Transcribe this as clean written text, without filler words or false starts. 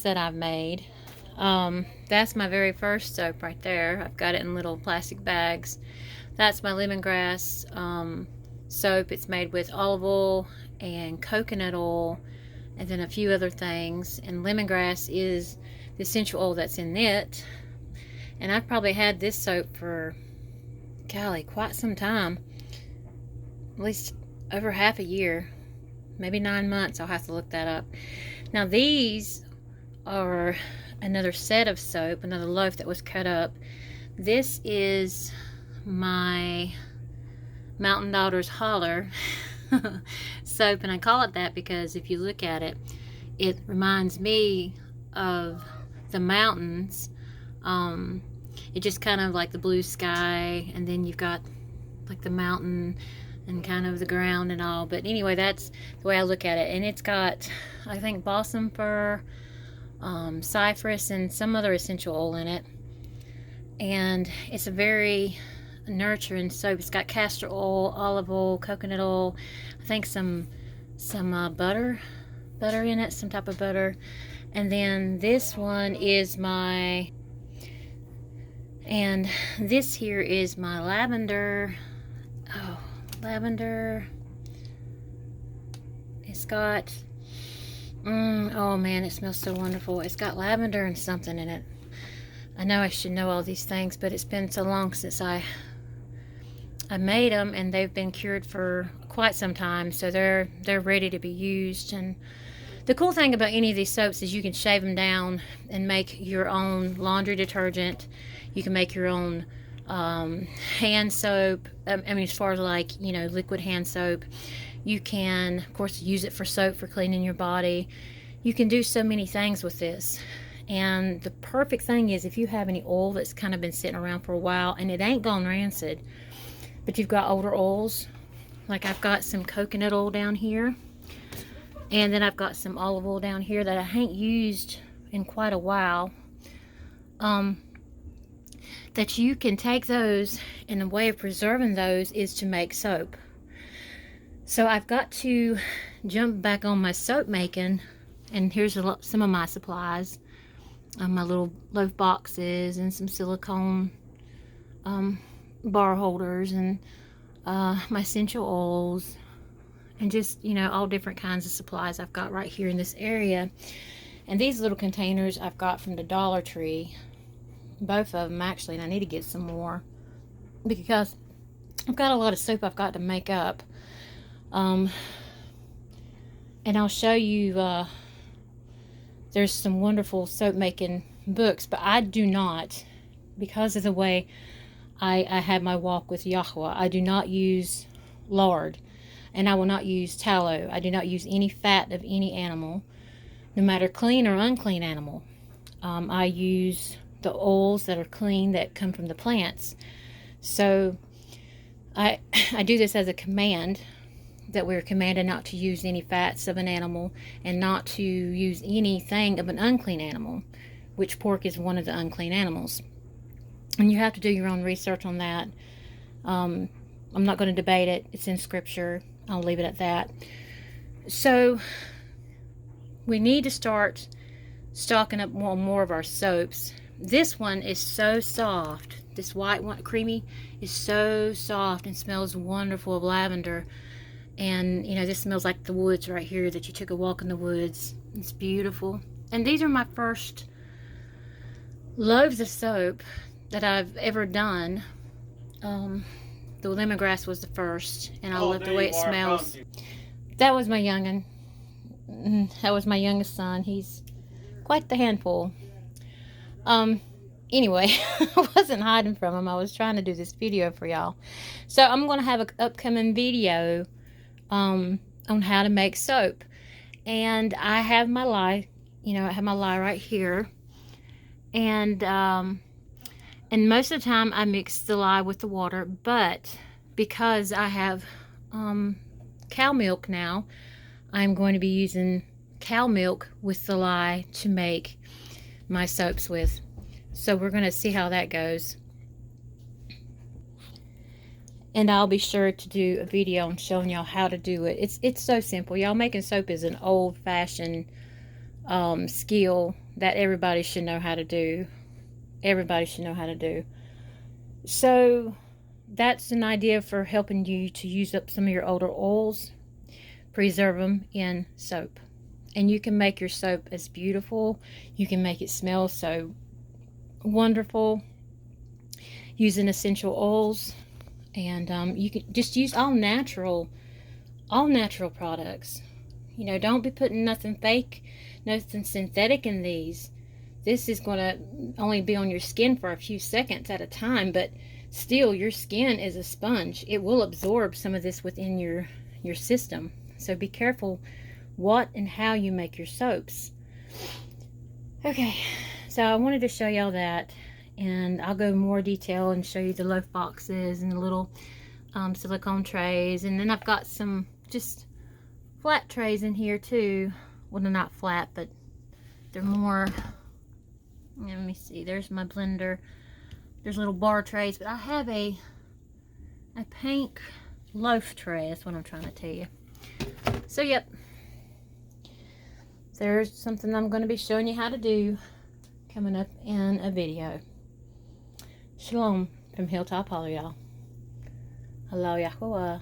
that I've made. That's my very first soap right there. I've got it in little plastic bags. That's my lemongrass soap. It's made with olive oil and coconut oil and then a few other things. And lemongrass is the essential oil that's in it. And I've probably had this soap for, golly, quite some time. At least over half a year. Maybe 9 months. I'll have to look that up. Now these are another set of soap, another loaf that was cut up. This is my Mountain Daughters Hollar soap, and I call it that because if you look at it, it reminds me of the mountains. It just kind of like the blue sky, and then you've got like the mountain and kind of the ground and all. But anyway, that's the way I look at it. And it's got, I think, balsam fir, cypress, and some other essential oil in it. And it's a very nurturing soap. It's got castor oil, olive oil, coconut oil, I think some butter in it, some type of butter. And then this one is my, and this here is my lavender. Oh, lavender. It's got, oh man, it smells so wonderful. It's got lavender and something in it. I know I should know all these things, but it's been so long since I made them, and they've been cured for quite some time, so they're ready to be used. And the cool thing about any of these soaps is you can shave them down and make your own laundry detergent. You can make your own hand soap. I mean, as far as like, you know, liquid hand soap. You can, of course, use it for soap for cleaning your body. You can do so many things with this. And the perfect thing is if you have any oil that's kind of been sitting around for a while and it ain't gone rancid, but you've got older oils, like I've got some coconut oil down here, and then I've got some olive oil down here that I haven't used in quite a while, that you can take those, and the way of preserving those is to make soap. So I've got to jump back on my soap making, and here's some of my supplies. My little loaf boxes and some silicone bar holders, and my essential oils, and just, you know, all different kinds of supplies I've got right here in this area. And these little containers I've got from the Dollar Tree, both of them actually, and I need to get some more because I've got a lot of soap I've got to make up. And I'll show you, there's some wonderful soap making books, but I do not, because of the way I have my walk with Yahuwah, I do not use lard, and I will not use tallow. I do not use any fat of any animal, no matter clean or unclean animal. I use the oils that are clean that come from the plants. So I do this as a command, that we're commanded not to use any fats of an animal and not to use anything of an unclean animal, which pork is one of the unclean animals. And you have to do your own research on that. I'm not going to debate it. It's in scripture. I'll leave it at that. So we need to start stocking up more of our soaps. This one is so soft. This white one, creamy, is so soft and smells wonderful of lavender. And, you know, this smells like the woods right here, that you took a walk in the woods. It's beautiful. And these are my first loaves of soap that I've ever done. The lemongrass was the first, and I love the way it smells. That was my youngin'. That was my youngest son. He's quite the handful. Anyway, I wasn't hiding from him. I was trying to do this video for y'all. So I'm going to have an upcoming video on how to make soap. And I have my lye, you know, I have my lye right here. And most of the time I mix the lye with the water, but because I have cow milk now, I'm going to be using cow milk with the lye to make my soaps with. So we're going to see how that goes. And I'll be sure to do a video on showing y'all how to do it. It's so simple. Y'all, making soap is an old-fashioned skill that everybody should know how to do. Everybody should know how to do. So that's an idea for helping you to use up some of your older oils, preserve them in soap. And you can make your soap as beautiful. You can make it smell so wonderful using essential oils. And you can just use all natural products. You know, don't be putting nothing fake, nothing synthetic in these. This is going to only be on your skin for a few seconds at a time, but still, your skin is a sponge. It will absorb some of this within your system. So be careful what and how you make your soaps. Okay, so I wanted to show y'all that, and I'll go more detail and show you the loaf boxes and the little silicone trays. And then I've got some just flat trays in here too. Well, they're not flat, but they're more, let me see, there's my blender. There's little bar trays, but I have a pink loaf tray. That's what I'm trying to tell you. So yep, there's something I'm going to be showing you how to do coming up in a video. Shalom from Hilltop Hollar, y'all. Halal'YAHUAH.